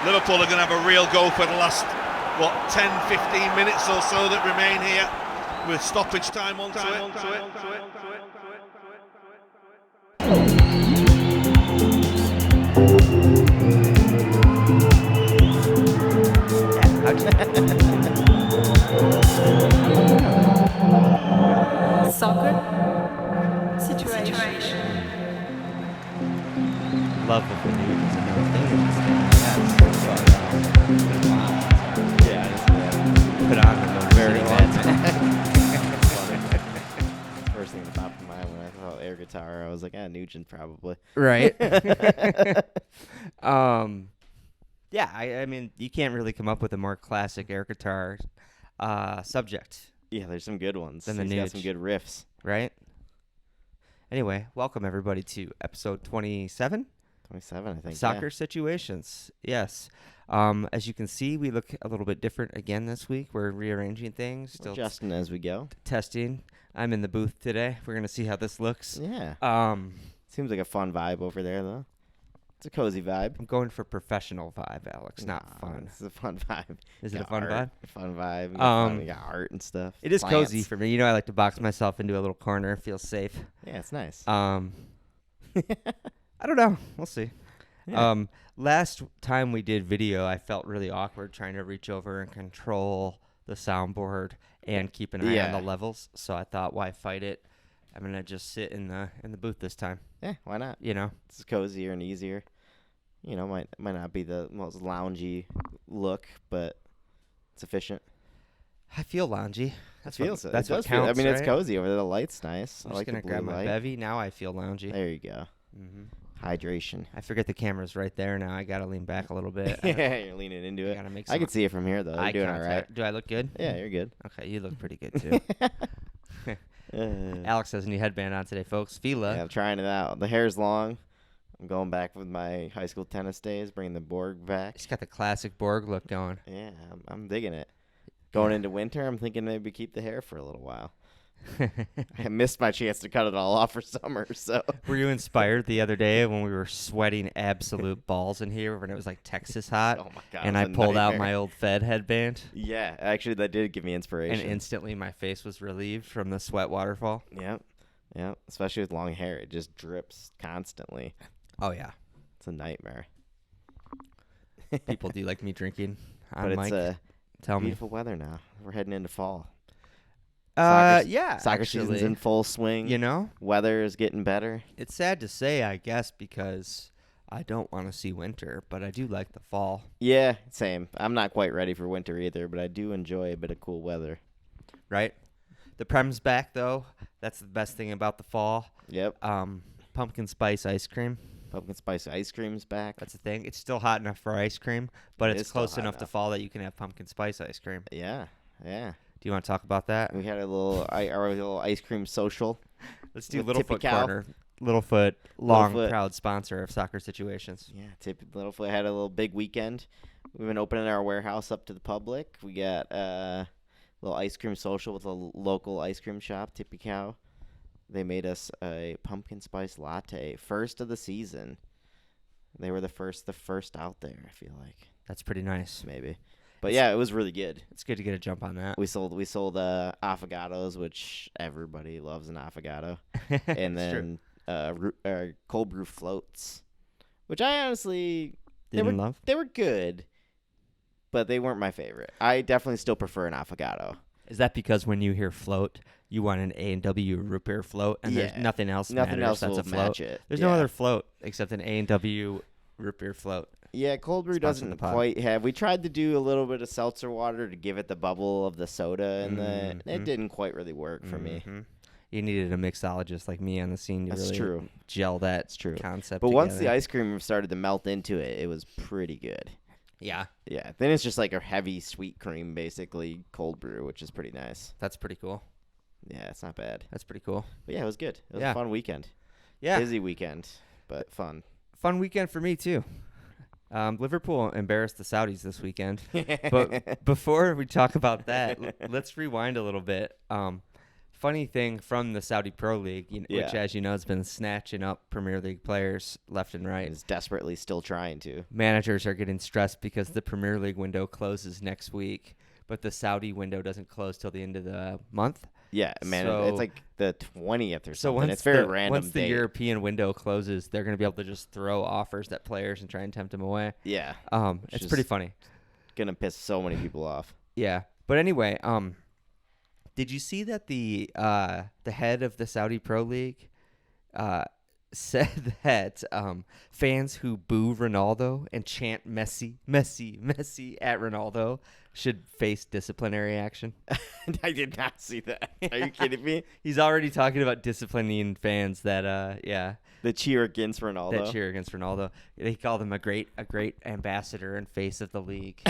Liverpool are going to have a real go for the last, 10, 15 minutes or so that remain here with stoppage time onto it. Soccer situation. Love of the news and no things. Yes. Yeah, Put on the very very long bad. First thing that popped in my mind when I thought air guitar, I was like, Nugent probably. Right. Yeah, I mean, you can't really come up with a more classic air guitar subject, Yeah, there's some good ones. Then the He's got Nuge. some good riffs. right? Anyway, welcome everybody to episode 27, 27, I think. Soccer Situations. Yes. As you can see, we look a little bit different again this week. We're rearranging things, Yeah. still Adjusting as we go. testing. I'm in the booth today. We're going to see how this looks. Yeah. Seems like a fun vibe over there, though. It's a cozy vibe. I'm going for professional vibe, Alex, not Nah, fun. It's a fun vibe. Is it a Got fun art, vibe? A fun vibe. You got art and stuff. It is cozy Plants. for me. You know, I like to box myself into a little corner. Feels safe. Yeah, it's nice. I don't know. We'll see. Yeah. Last time we did video, I felt really awkward trying to reach over and control the soundboard and keep an eye on Yeah. the levels. So I thought, why fight it? I'm gonna just sit in the booth this time. Yeah, why not? You know. It's cozier and easier. You know, might not be the most loungy look, but it's efficient. I feel loungy. That's what Feels it. that's It what does feel- counts. I mean, it's right? cozy over there. The light's nice. I'm I just like the gonna blue grab my light. bevy. Now I feel loungy. There you go. hmm Hydration. I forget the camera's right there now. I gotta lean back a little bit. Yeah, you're leaning into I it. gotta make I some can see it from here, though. You're eye doing all right. contact. Do I look good? Yeah, you're good. Okay, you look pretty good too. Alex has a new headband on today, folks. Fila. Yeah, I'm trying it out. The hair's long. I'm going back with my high school tennis days, bringing the Borg back. He's got the classic Borg look going. Yeah, I'm digging it. Going into winter, I'm thinking maybe keep the hair for a little while. I missed my chance to cut it all off for summer, so. Were you inspired the other day when we were sweating absolute balls in here when it was like Texas hot? Oh my God. And it I was a pulled out nightmare. my old Fed headband, Yeah, actually, that did give me inspiration. and instantly my face was relieved from the sweat waterfall. Yep. Yep. Especially with long hair, it just drips constantly. Oh yeah, It's a nightmare. people do like me drinking on But mic. it's Tell me. beautiful weather now. We're heading into fall. Yeah, Soccer season's actually, in full swing. You know, Weather is getting better. it's sad to say, I guess, because I don't want to see winter, but I do like the fall. Yeah, same. I'm not quite ready for winter either, but I do enjoy a bit of cool weather. Right? The Prem's back though. That's the best thing about the fall. Yep. Pumpkin spice ice cream. Pumpkin spice ice cream's back. That's the thing. It's still hot enough for ice cream, but It it's is still close hot enough to enough. fall that you can have pumpkin spice ice cream. Yeah, yeah. Do you want to talk about that? We had a little our little ice cream social. Let's do with Tippy Littlefoot Cow. Corner. Littlefoot, long, Littlefoot. proud sponsor of Soccer Situations. Yeah, Littlefoot had a little big weekend. We've been opening our warehouse up to the public. We got a little ice cream social with a local ice cream shop, Tippy Cow. They made us a pumpkin spice latte, first of the season. They were the first out there, I feel like, That's pretty nice. maybe. But yeah, it was really good. It's good to get a jump on that. We sold affogatos, which everybody loves an affogato, and It's true. then cold brew floats, which I honestly Didn't love? they were good, but they weren't my favorite. I definitely still prefer an affogato. Is that because when you hear float, you want an A&W root beer float, and there's Yeah. nothing else Nothing matters else that's will a float? match it. There's yeah. no other float except an A&W root beer float. Yeah, cold brew Sponsored the doesn't pod. quite have. We tried to do a little bit of seltzer water to give it the bubble of the soda, and Mhm. it didn't quite really work for me. Mhm. You needed a mixologist like me on the scene to That's really true. gel that That's true. concept But once the together. ice cream started to melt into it, it was pretty good. Yeah, Yeah, then it's just like a heavy sweet cream, basically cold brew, which is pretty nice. that's pretty cool. Yeah, it's not bad. That's pretty cool. But yeah, it was good. It was Yeah. a fun weekend. Yeah, Busy weekend, but fun. fun weekend for me too. Liverpool embarrassed the Saudis this weekend. But before we talk about that, let's rewind a little bit. funny thing from the Saudi Pro League, which, Yeah. as you know, has been snatching up Premier League players left and right. Is desperately still trying to. Managers are getting stressed because the Premier League window closes next week, but the Saudi window doesn't close till the end of the month. Yeah, man, So- it's like the 20th or So something. once It's very the, random once the date. European window closes, they're going to be able to just throw offers at players and try and tempt them away. Yeah, It's pretty funny. gonna piss so many people off. Yeah, but anyway, did you see that the head of the Saudi Pro League said that fans who boo Ronaldo and chant Messi, Messi, Messi at Ronaldo should face disciplinary action? I did not see that. Are you kidding me? He's already talking about disciplining fans that The cheer against Ronaldo. that cheer against Ronaldo. He called him a great ambassador and face of the league,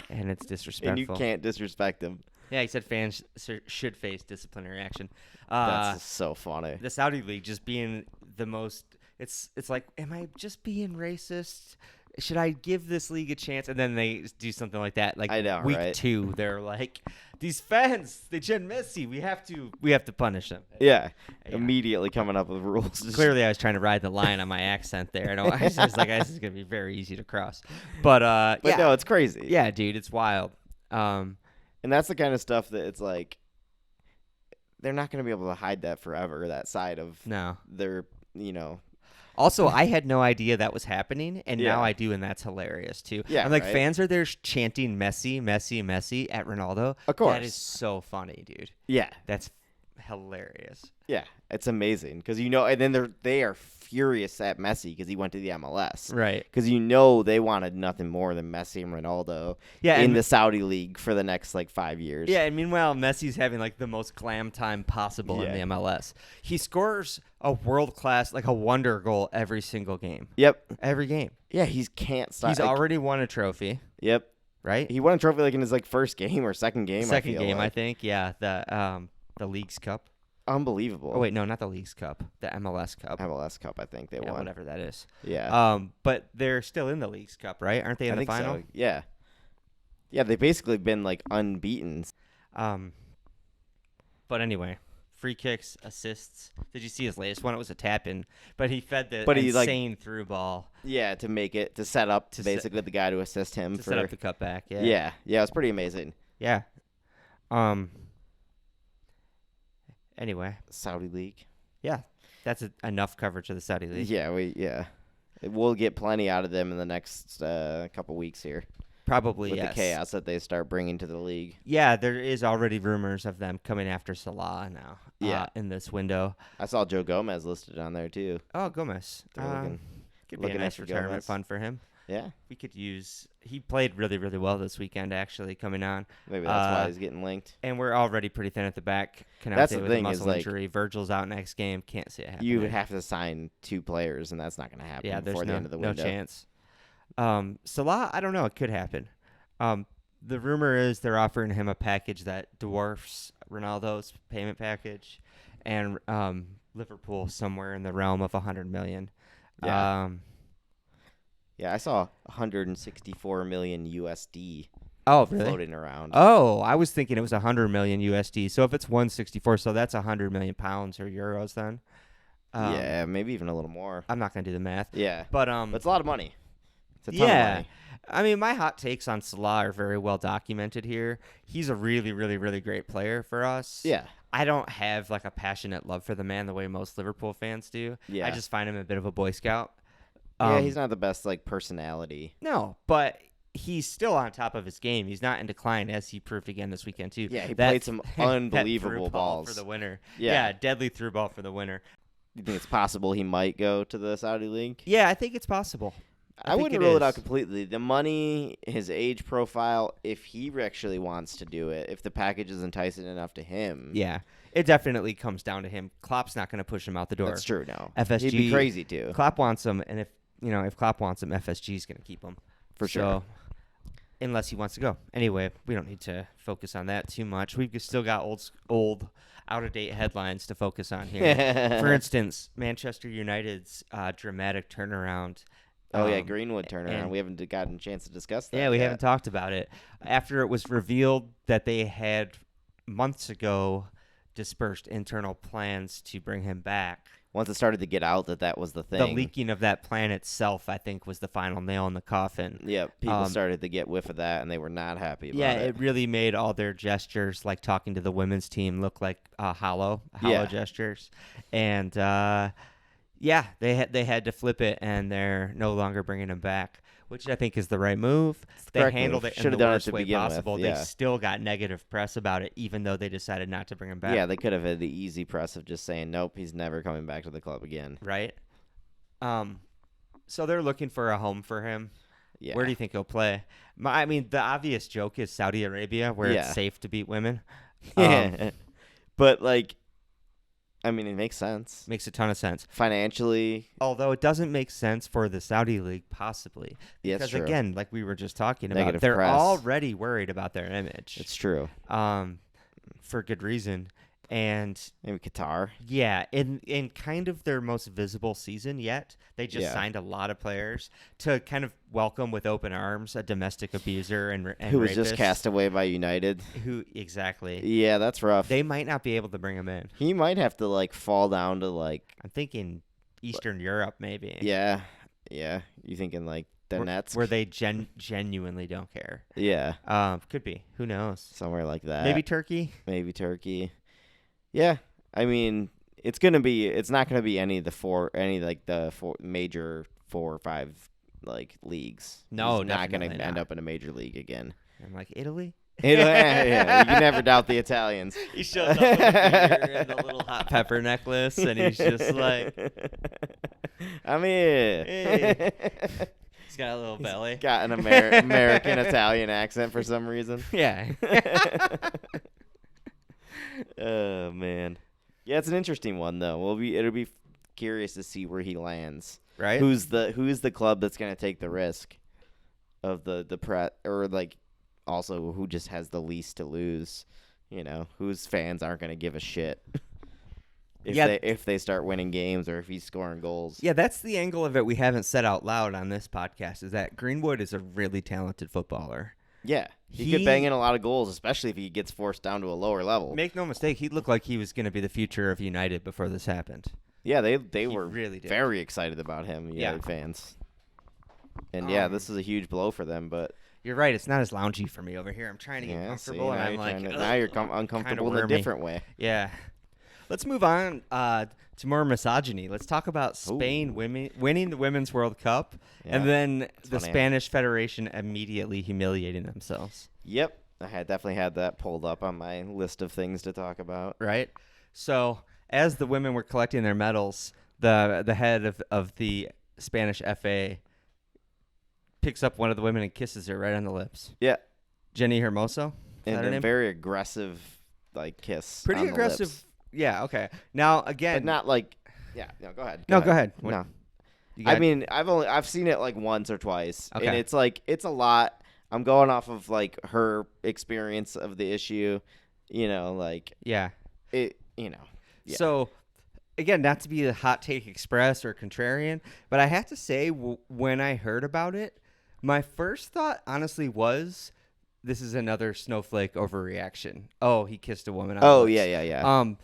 and it's disrespectful. And you can't disrespect him. Yeah, he said fans should face disciplinary action. That's so funny. The Saudi League just being the most. It's like, am I just being racist? Should I give this league a chance? And then they do something like that. Like I know, week right? 2, they're like, these fans, they chant Messi. We have to punish them. Yeah. Yeah. Immediately coming up with rules. Clearly, I was trying to ride the line on my accent there. I was like, this is gonna be very easy to cross. But But yeah, no, it's crazy. yeah, dude, it's wild. And that's the kind of stuff that it's like they're not going to be able to hide that forever, that side of No. their, Also, I had no idea that was happening, and Yeah. now I do, and that's hilarious too. Yeah, I'm like, right? fans are there chanting Messi, Messi, Messi at Ronaldo. Of course. That is so funny, dude. yeah. That's hilarious. Yeah, it's amazing because and then they are furious at Messi because he went to the MLS. Right. Because they wanted nothing more than Messi and Ronaldo Yeah, in and- the Saudi league for the next 5 years. Yeah, and meanwhile, Messi's having like the most glam time possible in Yeah. the MLS. He scores a world-class, like a wonder goal every single game. Yep. Every game. Yeah, he can't stop. He's already won a trophy, Yep. right? He won a trophy in his first game or second game. Second I game, feel I like. think. Yeah, the League's Cup. Unbelievable. Oh wait, no, not the League's Cup. The MLS Cup. MLS Cup, I think they Yeah, won. whatever that is. Yeah. But they're still in the League's Cup, right? Aren't they in I the think final? so. Yeah. Yeah, they've basically been unbeaten. But anyway, free kicks, assists. Did you see his latest one? It was a tap in, but he fed the But he, insane through ball Yeah, to set up To basically the guy to assist him to for set up the cutback. Yeah. Yeah, it was pretty amazing. Yeah. Anyway, Saudi League. yeah, that's enough coverage of the Saudi League. Yeah. We'll get plenty out of them in the next couple weeks here Probably, with yes. the chaos that they start bringing to the league. Yeah, there is already rumors of them coming after Salah now. Yeah. In this window. I saw Joe Gomez listed on there too. Oh, Gomez. They're looking- Could be a looking nice after retirement Gomez. fund for him. Yeah, We could use. He played really, really well this weekend, actually, coming on. maybe that's why he's getting linked. And we're already pretty thin at the back. That's Canate the with thing a is, muscle injury. Virgil's out next game. Can't see it happening. You would have to sign 2 players, and that's not going to happen Yeah, there's before the no, end of the no window. chance. Salah, I don't know. It could happen. The rumor is they're offering him a package that dwarfs Ronaldo's payment package, and Liverpool somewhere in the realm of $100 million. Yeah. Yeah, I saw 164 million USD Oh, really? floating around. Oh, I was thinking it was 100 million USD. So if it's 164, so that's 100 million pounds or euros then. Yeah, maybe even a little more. I'm not gonna do the math. Yeah, But but it's a lot of money. It's a ton of yeah. money. I mean, my hot takes on Salah are very well documented here. He's a really, really, really great player for us. Yeah, I don't have like a passionate love for the man the way most Liverpool fans do. Yeah. I just find him a bit of a Boy Scout. yeah, he's not the best personality. No, but he's still on top of his game. He's not in decline, as he proved again this weekend too. Yeah, he That- played some that unbelievable through ball balls. for the winner. Yeah. Deadly through ball for the winner. You think it's possible he might go to the Saudi League? Yeah, I think it's possible. I think wouldn't rule it out is. completely. The money, his age profile, if he actually wants to do it, if the package is enticing enough to him. Yeah, it definitely comes down to him. Klopp's not going to push him out the door. That's true. No, FSG he'd be crazy too. Klopp wants him, and if Klopp wants him, FSG's going to keep him For sure. So, unless he wants to go. Anyway, we don't need to focus on that too much. We've still got old, out-of-date headlines to focus on here. For instance, Manchester United's dramatic turnaround. Oh yeah, Greenwood turnaround. and- We haven't gotten a chance to discuss that. Yeah, we yet. haven't talked about it. After it was revealed that they had months ago dispersed internal plans to bring him back. Once it started to get out that was the thing. The leaking of that plan itself, I think, was the final nail in the coffin. Yeah, people started to get whiff of that, and they were not happy about it. Yeah, it really made all their gestures, like talking to the women's team, look like hollow gestures. And, they had to flip it, and they're no longer bringing him back, which I think is the right move. They handled it in the worst way possible. They still got negative press about it, even though they decided not to bring him back. Yeah, they could have had the easy press of just saying, nope, he's never coming back to the club again. Right? So they're looking for a home for him. Yeah. Where do you think he'll play? I mean, the obvious joke is Saudi Arabia, where it's safe to beat women. But, I mean, it makes sense. Makes a ton of sense. Financially. Although it doesn't make sense for the Saudi League, possibly. Because, again, like we were just talking about, they're already worried about their image. It's true. For good reason. And maybe Qatar. Yeah, in kind of their most visible season yet, they just signed a lot of players to kind of welcome with open arms a domestic abuser and who was rapist. Just cast away by United. Exactly. Yeah, that's rough. They might not be able to bring him in. He might have to fall down to I'm thinking Eastern Europe maybe. Yeah. You thinking Donetsk, where they genuinely don't care. Yeah. Could be. Who knows? Somewhere like that. Maybe Turkey. Yeah, I mean, it's not gonna be any of the four major 4 or 5 leagues. No, He's not gonna end up in a major league again. I'm like Italy. Yeah, you can never doubt the Italians. He shows up with a beer and a little hot pepper necklace, and he's just like, I'm here. Hey. He's got a little belly. He's got an American Italian accent for some reason. Yeah. Oh man, yeah, it's an interesting one though. It'll be curious to see where he lands. Right? Who's the club that's gonna take the risk of the or also who just has the least to lose? Whose fans aren't gonna give a shit if they start winning games or if he's scoring goals. Yeah, that's the angle of it we haven't said out loud on this podcast. Is that Greenwood is a really talented footballer. Yeah, he could bang in a lot of goals, especially if he gets forced down to a lower level. Make no mistake, he looked like he was going to be the future of United before this happened. Yeah, they were really very excited about him, United fans. And this is a huge blow for them. But you're right, it's not as loungy for me over here. I'm trying to get comfortable, and I'm like, now you're uncomfortable in a different way. Yeah. Let's move on to more misogyny. Let's talk about Spain winning the Women's World Cup, and then the Spanish Federation immediately humiliating themselves. Yep. I had definitely had that pulled up on my list of things to talk about. Right? So as the women were collecting their medals, the head of the Spanish FA picks up one of the women and kisses her right on the lips. Yeah. Jenny Hermoso? And a very aggressive kiss. Pretty on aggressive. The lips. Yeah, okay. Now again, but not no, go ahead. Go ahead. No. I mean, I've seen it once or twice. Okay. And it's a lot. I'm going off of her experience of the issue, yeah. It, Yeah. So again, not to be a hot take express or contrarian, but I have to say when I heard about it, my first thought honestly was this is another snowflake overreaction. Oh, he kissed a woman on the lips. Yeah.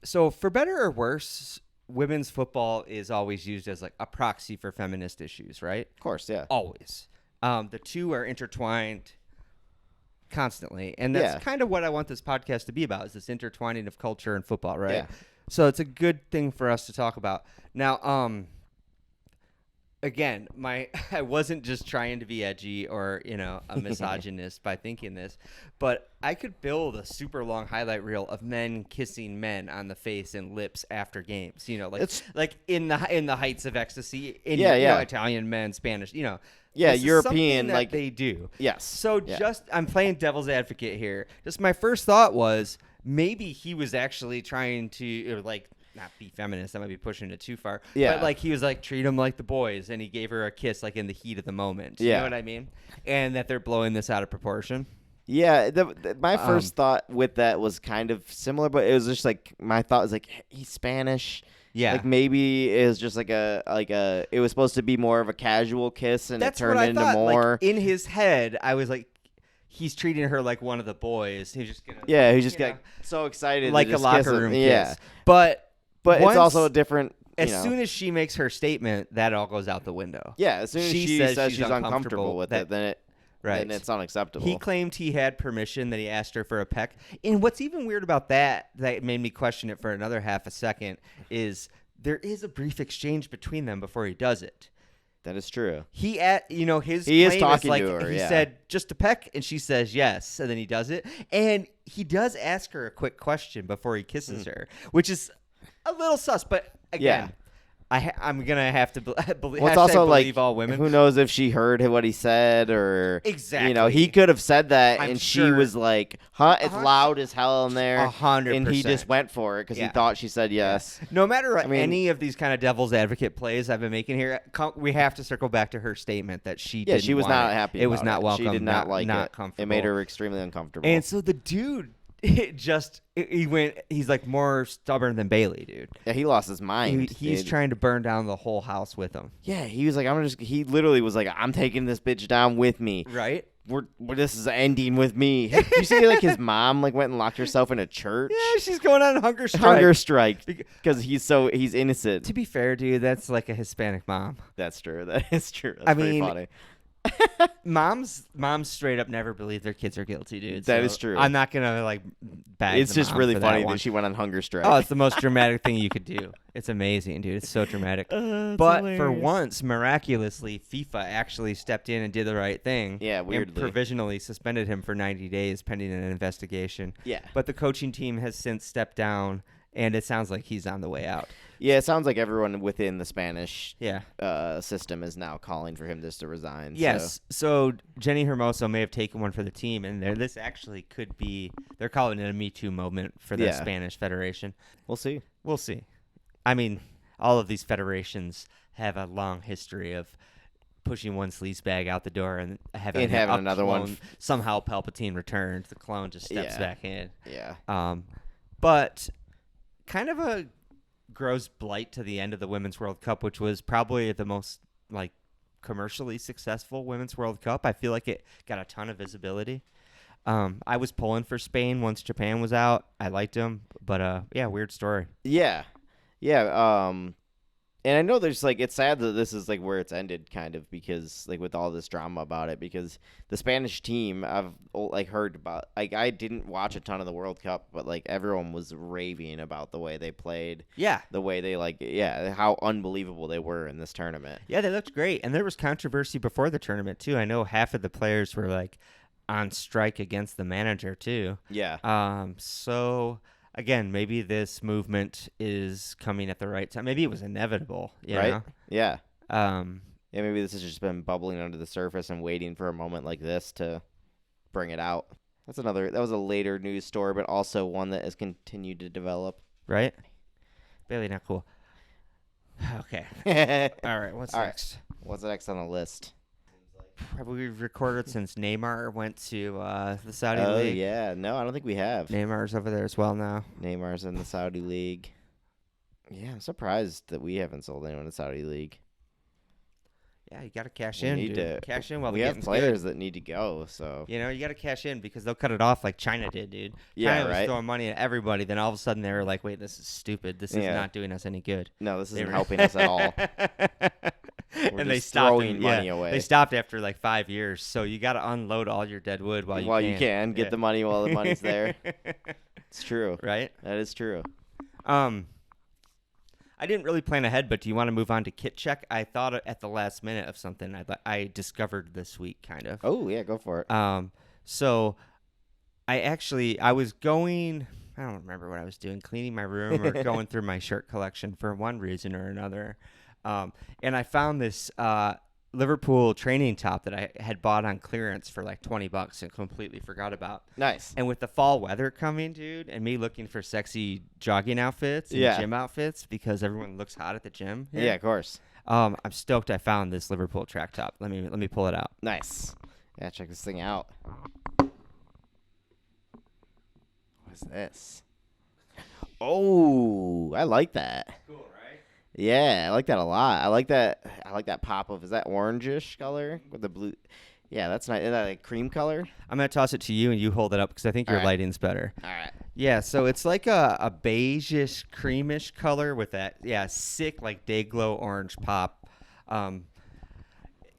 So for better or worse, women's football is always used as a proxy for feminist issues, right? Of course, yeah. Always. The two are intertwined constantly, and that's kind of what I want this podcast to be about, is this intertwining of culture and football, right? Yeah. So it's a good thing for us to talk about. Now, again, I wasn't just trying to be edgy or, a misogynist by thinking this, but I could build a super long highlight reel of men kissing men on the face and lips after games, like in the heights of ecstasy in Italian men, Spanish, European, that they do. Yes. So I'm playing devil's advocate here. Just my first thought was maybe he was actually trying to not be feminist. That might be pushing it too far. Yeah. But he was treat them like the boys, and he gave her a kiss in the heat of the moment. Yeah. You know what I mean? And that they're blowing this out of proproportion. Yeah. My first thought with that was kind of similar, but it was just my thought was he's Spanish. Yeah. Maybe it was just it was supposed to be more of a casual kiss, and That's it turned what I into thought. more. In his head, I was he's treating her like one of the boys. He's just gonna Who's just got so excited, like to a just locker kiss him. room Yeah, kiss. But it's once- also a different. As soon as she makes her statement, that all goes out the window. as soon as she says she's uncomfortable with it, then it's unacceptable. He claimed he had permission, that he asked her for a peck. And what's even weird about that made me question it for another half a second, is there is a brief exchange between them before he does it. That is true. His he claim is talking like, to her. He said, just a peck, and she says yes, and then he does it. And he does ask her a quick question before he kisses her, which is a little sus. But again, I'm gonna have to believe. Well, it's also believe all women. Who knows if she heard what he said, or exactly. He could have said that, I'm and sure. she was like, "Huh, it's loud as hell in there." 100%. And he just went for it because he thought she said yes. No matter any of these kind of devil's advocate plays I've been making here, we have to circle back to her statement that she didn't she was want not it. happy. It was not welcome. She did not like not it. Comfortable. It made her extremely uncomfortable. And so the dude. He's like more stubborn than Bailey, dude. Yeah, he lost his mind. He's trying to burn down the whole house with him. Yeah, he was like, he literally was like, I'm taking this bitch down with me. Right? This is ending with me. Did you see like his mom like went and locked herself in a church? Yeah, she's going on hunger strike. Hunger strike because he's innocent. To be fair, dude, that's like a Hispanic mom. That's true. That is true. That's pretty funny. Moms straight up never believe their kids are guilty, dude. That is true. I'm not gonna bag. It's just really funny that one. she went on hunger strike. Oh, it's the most dramatic thing you could do. It's amazing, dude. It's so dramatic. But hilarious. for once, miraculously, FIFA actually stepped in and did the right thing. Yeah, weirdly. And provisionally suspended him for 90 days pending an investigation. Yeah. But the coaching team has since stepped down, and it sounds like he's on the way out. Yeah, it sounds like everyone within the Spanish Yeah. system is now calling for him just to resign. Yes. So Jenny Hermoso may have taken one for the team, and this actually could be – they're calling it a Me Too moment for the Spanish Federation. We'll see. We'll see. I mean, all of these federations have a long history of pushing one sleazebag out the door and having another clone. one. Somehow Palpatine returned. The clone just steps Yeah. back in. Yeah. But kind of a gross blight to the end of the Women's World Cup, which was probably the most commercially successful Women's World Cup. I feel like it got a ton of visibility. I was pulling for Spain once Japan was out. I liked them, but weird story. Yeah. And I know there's it's sad that this is where it's ended, kind of, because with all this drama about it, because the Spanish team I've heard about, I didn't watch a ton of the World Cup, but everyone was raving about the way they played. Yeah. The way they how unbelievable they were in this tournament. Yeah, they looked great, and there was controversy before the tournament too. I know half of the players were on strike against the manager too. Yeah. So again, maybe this movement is coming at the right time. Maybe it was inevitable, you right? know? Yeah. Yeah, maybe this has just been bubbling under the surface and waiting for a moment like this to bring it out. That was a later news story, but also one that has continued to develop. right? Bailey, not cool. Okay. All right, what's next? What's next on the list? Probably we've recorded since Neymar went to the Saudi Oh, League. yeah. No, I don't think we have. Neymar's over there as well now. Neymar's in the Saudi League. Yeah, I'm surprised that we haven't sold anyone in the Saudi League. Yeah, you got to cash We in, need dude. to- Cash in while we the have getting's players good. that need to go, so. You know, you got to cash in because they'll cut it off like China did, dude. Yeah, China was right. throwing money at everybody. Then all of a sudden they were like, wait, this is stupid. This is Yeah. not doing us any good. No, this They isn't were- helping us at all. And they just stopped throwing it, money yeah. away. They stopped after 5 years. So you got to unload all your dead wood while you can. Get Yeah. the money while the money's there. It's true. Right? That is true. I didn't really plan ahead, but do you want to move on to kit check? I thought at the last minute of something I discovered this week, kind of. Oh, yeah, go for it. So I was going, I don't remember what I was doing, cleaning my room or going through my shirt collection for one reason or another. And I found this Liverpool training top that I had bought on clearance for $20 and completely forgot about. Nice. And with the fall weather coming, dude, and me looking for sexy jogging outfits and Yeah. gym outfits because everyone looks hot at the gym. here, Yeah, of course. I'm stoked I found this Liverpool track top. Let me pull it out. Nice. Yeah, check this thing out. What is this? Oh, I like that. Cool, right? Yeah, I like that a lot. I like that pop of, is that orangish color with the blue? Yeah, that's nice. Is that like cream color? I'm going to toss it to you, and you hold it up because I think your All right. lighting's better. All right. Yeah, so it's like a beige-ish, creamish color with that, sick, like, day-glow orange pop.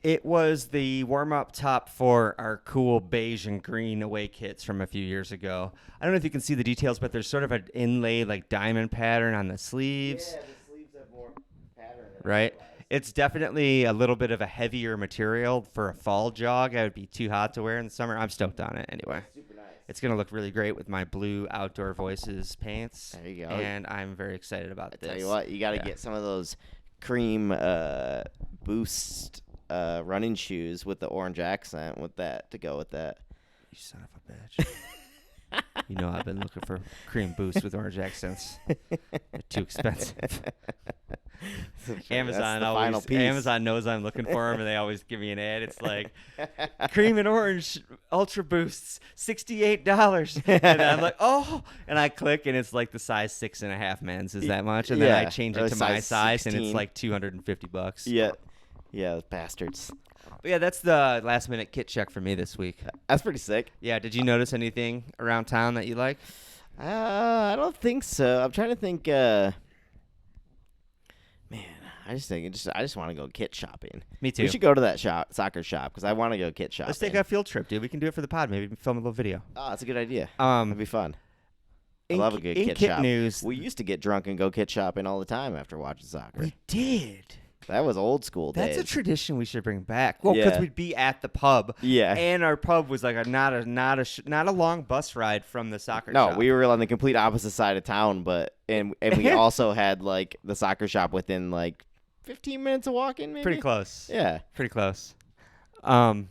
It was the warm-up top for our cool beige and green away kits from a few years ago. I don't know if you can see the details, but there's sort of an inlaid, like, diamond pattern on the sleeves. Yeah, the sleeves have more pattern. Right? It's definitely a little bit of a heavier material for a fall jog. I would be too hot to wear in the summer. I'm stoked on it anyway. Super nice. It's going to look really great with my blue Outdoor Voices pants. There you go. And I'm very excited about this. Tell you what, you got to get some of those cream boost running shoes with the orange accent with that to go with that. You son of a bitch. You know I've been looking for cream boosts with orange accents. They're too expensive. Amazon knows I'm looking for them, and they always give me an ad. It's like cream and orange ultra boosts, $68, and I'm like, oh, and I click, and it's like the size 6.5 men's is that much, and then I change it to my size, 16. And it's like $250. Yeah, bastards. But yeah, that's the last minute kit check for me this week. That's pretty sick. Yeah, did you notice anything around town that you like? I don't think so. I'm trying to think. Man, I just want to go kit shopping. Me too. We should go to that soccer shop because I want to go kit shopping. Let's take a field trip, dude. We can do it for the pod. Maybe we can film a little video. Oh, that's a good idea. It'd be fun. I love a good kit shop. News. We used to get drunk and go kit shopping all the time after watching soccer. We did. That was old school days. That's a tradition we should bring back. Well, because we'd be at the pub. Yeah. And our pub was like not a long bus ride from the soccer shop. No, we were on the complete opposite side of town, and we also had like the soccer shop within like 15 minutes of walking, maybe. Pretty close. Yeah. Pretty close. I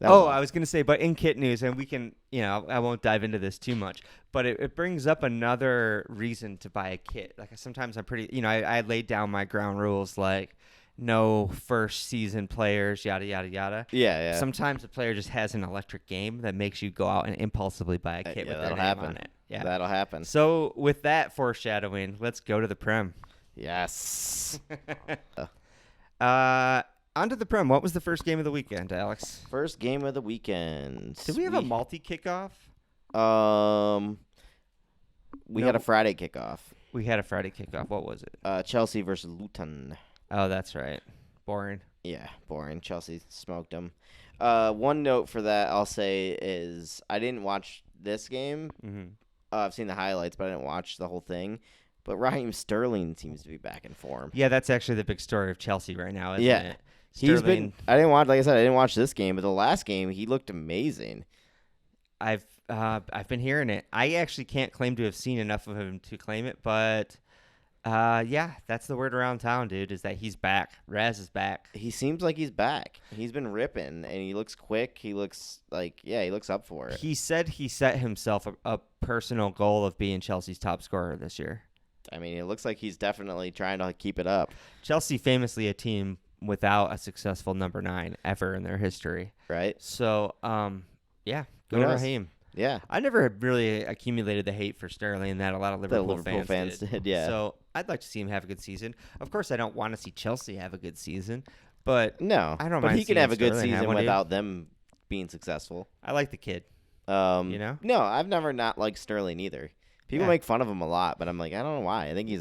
was going to say, but in kit news, and we can, I won't dive into this too much, but it brings up another reason to buy a kit. Like sometimes I'm pretty, I laid down my ground rules like no first season players, yada, yada, yada. Yeah. Sometimes a player just has an electric game that makes you go out and impulsively buy a kit with their name on it. Yeah, that'll happen. So with that foreshadowing, let's go to the Prem. Yes. On to the Prem. What was the first game of the weekend, Alex? First game of the weekend. Did we have a multi-kickoff? We had a Friday kickoff. We had a Friday kickoff. What was it? Chelsea versus Luton. Oh, that's right. Boring. Yeah, boring. Chelsea smoked them. One note for that I'll say is I didn't watch this game. Mm-hmm. I've seen the highlights, but I didn't watch the whole thing. But Raheem Sterling seems to be back in form. Yeah, that's actually the big story of Chelsea right now, isn't it? Sterling, I didn't watch. Like I said, I didn't watch this game, but the last game he looked amazing. I've been hearing it. I actually can't claim to have seen enough of him to claim it, but that's the word around town, dude. Is that he's back? Raz is back. He seems like he's back. He's been ripping, and he looks quick. He looks like he looks up for it. He said he set himself a personal goal of being Chelsea's top scorer this year. I mean, it looks like he's definitely trying to keep it up. Chelsea, famously a team without a successful number 9 ever in their history. Right. So, go Raheem. Yeah. I never really accumulated the hate for Sterling that a lot of Liverpool fans did. Yeah. So I'd like to see him have a good season. Of course, I don't want to see Chelsea have a good season, but no, I don't but mind he can have a good Sterling season without them being successful. I like the kid. No, I've never not liked Sterling either. People make fun of him a lot, but I'm like, I don't know why. I think he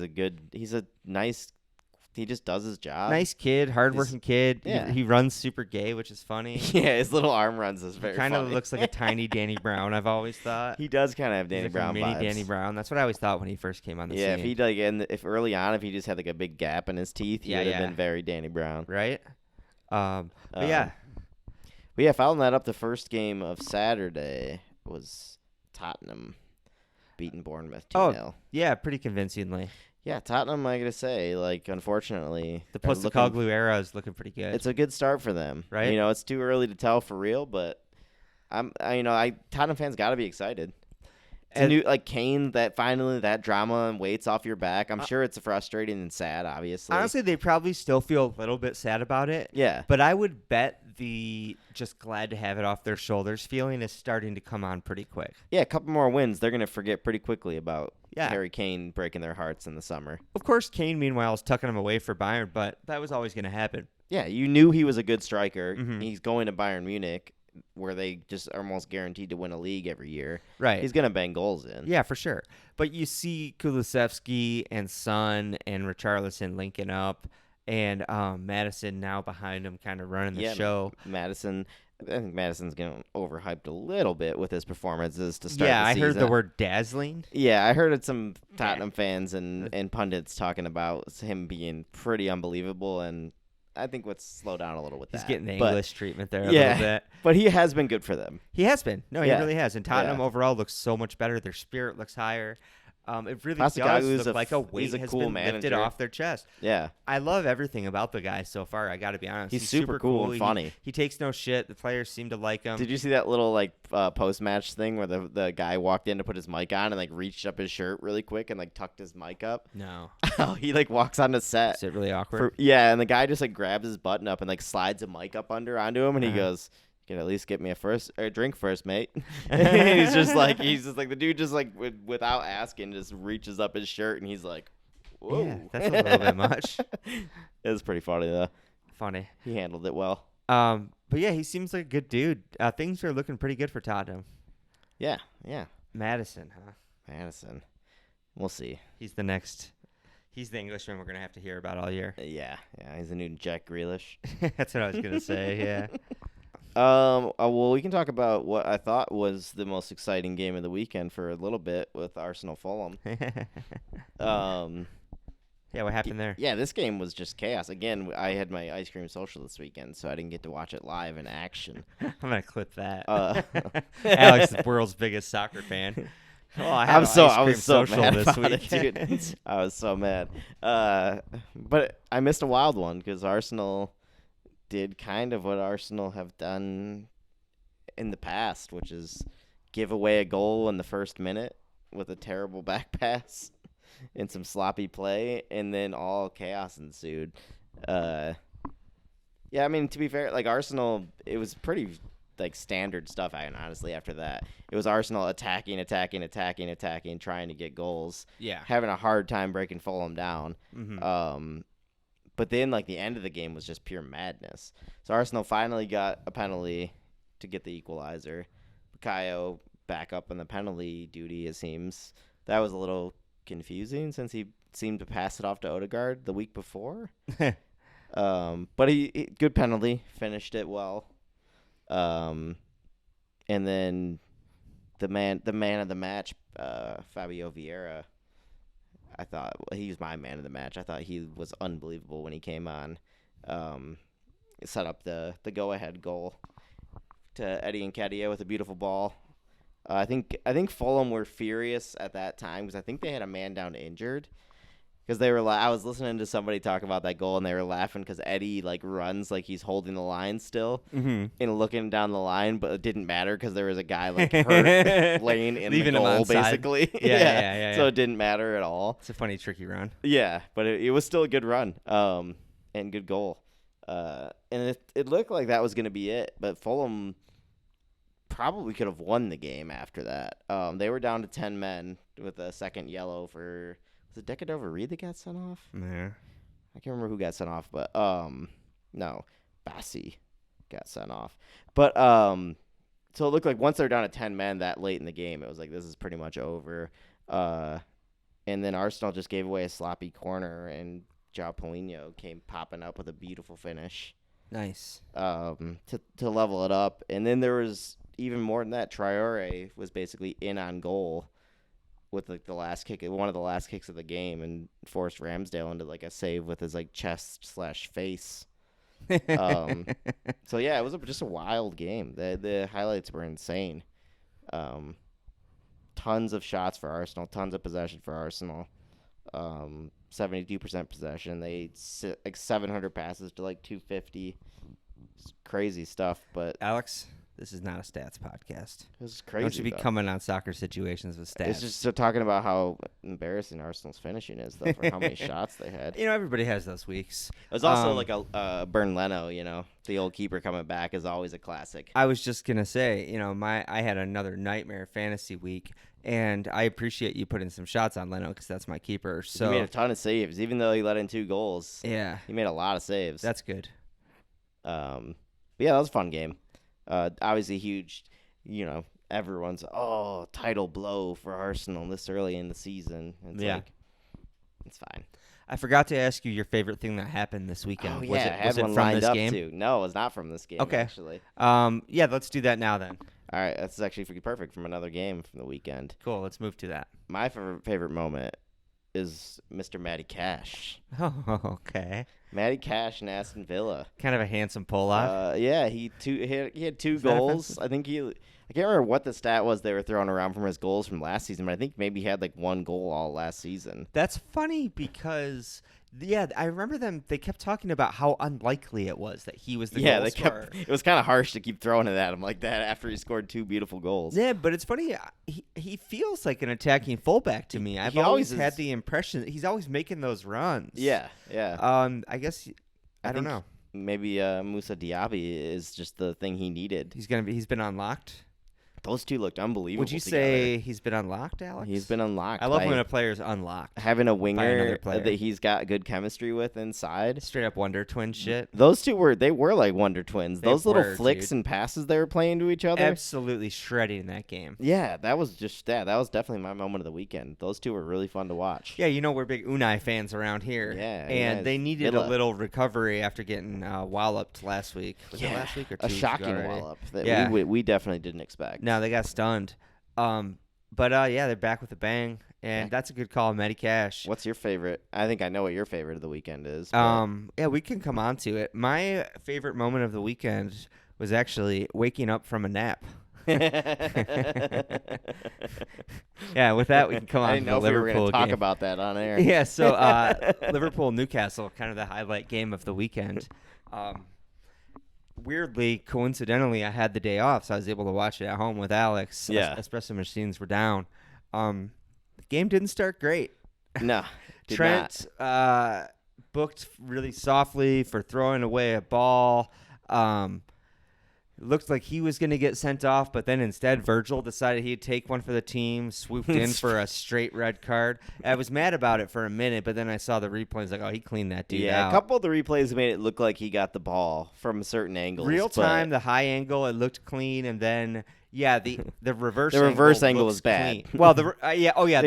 just does his job. Nice kid, hardworking kid. Yeah. He runs super gay, which is funny. Yeah, his little arm runs is very kind of funny. looks like a tiny Danny Brown, I've always thought. He does kind of have Danny like Brown a mini vibes. Danny Brown. That's what I always thought when he first came on the scene. Yeah, if early on, if he just had like a big gap in his teeth, he would have been very Danny Brown. Right? But following that up, the first game of Saturday was Tottenham beating Bournemouth 2-0. Oh, yeah, pretty convincingly. Yeah, Tottenham, I gotta say, unfortunately, the Postecoglou era is looking pretty good. It's a good start for them, right? It's too early to tell for real, but Tottenham fans got to be excited. It's Kane, that finally that drama and weights off your back. I'm sure it's frustrating and sad, obviously. Honestly, they probably still feel a little bit sad about it. Yeah. But I would bet the just glad to have it off their shoulders feeling is starting to come on pretty quick. Yeah, a couple more wins, they're going to forget pretty quickly about Yeah. Harry Kane breaking their hearts in the summer. Of course, Kane, meanwhile, is tucking him away for Bayern, but that was always going to happen. Yeah, you knew he was a good striker. Mhm. He's going to Bayern Munich, where they just are almost guaranteed to win a league every year. Right. He's going to bang goals in. Yeah, for sure. But you see Kulusevski and Son and Richarlison linking up, and Madison now behind him kind of running the show. Madison, I think Madison's getting overhyped a little bit with his performances to start Yeah, the I heard the season. word dazzling. Yeah, I heard some Tottenham fans and pundits talking about him being pretty unbelievable, and I think let's slow down a little with He's that. getting the But- English treatment there a little bit. But he has been good for them. He has been. No, he Yeah. really has. And Tottenham Yeah. overall looks so much better. Their spirit looks higher. It really Postecoglou does look like a weight he's a has cool been lifted manager. off their chest. Yeah. I love everything about the guy so far. I got to be honest. He's super cool and funny. He takes no shit. The players seem to like him. Did you see that little post-match thing where the guy walked in to put his mic on and like reached up his shirt really quick and like tucked his mic up? No. He like walks on the set. Is it really awkward? Yeah, and the guy just like grabs his button up and like slides a mic up onto him, and he goes, "You can at least get me a drink first, mate." And he's just like the dude just like without asking just reaches up his shirt and he's like, "Whoa, Yeah, that's a little bit much. It was pretty funny though. Funny. He handled it well. But yeah, he seems like a good dude. Things are looking pretty good for Tottenham. Yeah. Madison, huh? Madison. We'll see. He's the Englishman we're gonna have to hear about all year. Yeah. He's the new Jack Grealish. That's what I was gonna say. Yeah. Well, we can talk about what I thought was the most exciting game of the weekend for a little bit with Arsenal Fulham. Yeah, what happened there? Yeah, this game was just chaos. Again, I had my ice cream social this weekend, so I didn't get to watch it live in action. I'm gonna clip that. Alex, the world's biggest soccer fan. Oh, I was so mad this about week. it, dude. I was so mad. But I missed a wild one because Arsenal did kind of what Arsenal have done in the past, which is give away a goal in the first minute with a terrible back pass and some sloppy play, and then all chaos ensued. Yeah, I mean, to be fair, like Arsenal, it was pretty like standard stuff. Honestly, after that, it was Arsenal attacking, trying to get goals. Yeah. Having a hard time breaking Fulham down. Mm-hmm. But then like the end of the game was just pure madness. So Arsenal finally got a penalty to get the equalizer. Bukayo back up on the penalty duty. It seems that was a little confusing since he seemed to pass it off to Odegaard the week before. But he good penalty, finished it well. And then the man of the match, Fabio Vieira, I thought he was my man of the match. I thought he was unbelievable when he came on. Set up the go-ahead goal to Eddie Nketiah with a beautiful ball. I think Fulham were furious at that time because I think they had a man down injured. Because they were, I was listening to somebody talk about that goal and they were laughing because Eddie like runs like he's holding the line still and looking down the line, but it didn't matter because there was a guy like hurt laying in Leaving the him goal onside. basically. Yeah. So it didn't matter at all. It's a funny, tricky run. Yeah, but it was still a good run and good goal. And it looked like that was going to be it, but Fulham probably could have won the game after that. They were down to 10 men with a second yellow for... Was it Decadova Reed that got sent off? Yeah. I can't remember who got sent off, but no, Bassi got sent off. But so it looked like once they're down to 10 men that late in the game, it was like this is pretty much over. And then Arsenal just gave away a sloppy corner, and João Paulinho came popping up with a beautiful finish. Nice. To level it up, and then there was even more than that. Traore was basically in on goal with like the last kick, one of the last kicks of the game, and forced Ramsdale into like a save with his like chest/face. So yeah, it was just a wild game. The highlights were insane. Tons of shots for Arsenal, tons of possession for Arsenal. 72% possession. They like 700 passes to like 250. It's crazy stuff, but Alex, This is not a stats podcast. This is crazy. Don't you be though. coming on soccer situations with stats. It's just talking about how embarrassing Arsenal's finishing is, though, for how many shots they had. You know, everybody has those weeks. It was also like a Bern Leno, you know, the old keeper coming back is always a classic. I was just gonna say, you know, I had another nightmare fantasy week, and I appreciate you putting some shots on Leno because that's my keeper. So he made a ton of saves, even though he let in 2 goals. yeah, He made a lot of saves. that's good. But yeah, that was a fun game. Obviously huge, you know, everyone's title blow for Arsenal this early in the season. It's Yeah. like, it's fine. I forgot to ask you your favorite thing that happened this weekend. Oh was yeah, it, I had was it one from lined this up game? too. No, it's not from this game. Okay. Actually. Yeah, let's do that now then. All right, that's actually pretty perfect from another game from the weekend. Cool. Let's move to that. My favorite moment is Mr. Matty Cash. Oh, okay. Matty Cash and Aston Villa. Kind of a handsome pull-off. Yeah, he had 2 Is that goals. offensive? I think I can't remember what the stat was they were throwing around from his goals from last season, but I think maybe he had like 1 goal all last season. That's funny because, yeah, I remember them. They kept talking about how unlikely it was that he was the goal scorer. It was kind of harsh to keep throwing it at him like that after he scored 2 beautiful goals. Yeah, but it's funny. He feels like an attacking fullback to me. I've He always always had is. the impression that he's always making those runs. Yeah. I guess I don't think know. Maybe Moussa Diaby is just the thing he needed. He's been unlocked. Those 2 looked unbelievable. Would you together. say he's been unlocked, Alex? He's been unlocked? I love by when a player's unlocked. having a another winger player. that he's got good chemistry with inside. Straight up Wonder Twin shit. Those 2 were like Wonder Twins. They Those little were, flicks dude. and passes they were playing to each other. Absolutely shredding that game. Yeah, that was definitely my moment of the weekend. Those 2 were really fun to watch. Yeah, you know we're big Unai fans around here. Yeah, and Unai's they needed Villa. a little recovery after getting walloped last week. Was it last week or 2 a weeks shocking ago already? wallop that Yeah. we definitely didn't expect. No, they got stunned. But yeah, they're back with a bang, and that's a good call, Matty Cash. What's your favorite? I think I know what your favorite of the weekend is. but- Yeah, we can come on to it. My favorite moment of the weekend was actually waking up from a nap. Yeah, with that we can come on I to didn't the know if we were Liverpool going to talk game. about that on air. Yeah, so Liverpool Newcastle, kind of the highlight game of the weekend. Weirdly, coincidentally, I had the day off, so I was able to watch it at home with Alex. Yeah. Espresso machines were down. The game didn't start great. No, did Trent booked really softly for throwing away a ball. Looked like he was going to get sent off, but then instead Virgil decided he'd take one for the team, swooped in for a straight red card. I was mad about it for a minute, but then I saw the replay. I was like, oh, he cleaned that dude Yeah, out. a couple of the replays made it look like he got the ball from certain angles. Real but time, the high angle, it looked clean, and then the reverse The reverse angle looks was bad. clean. Well, the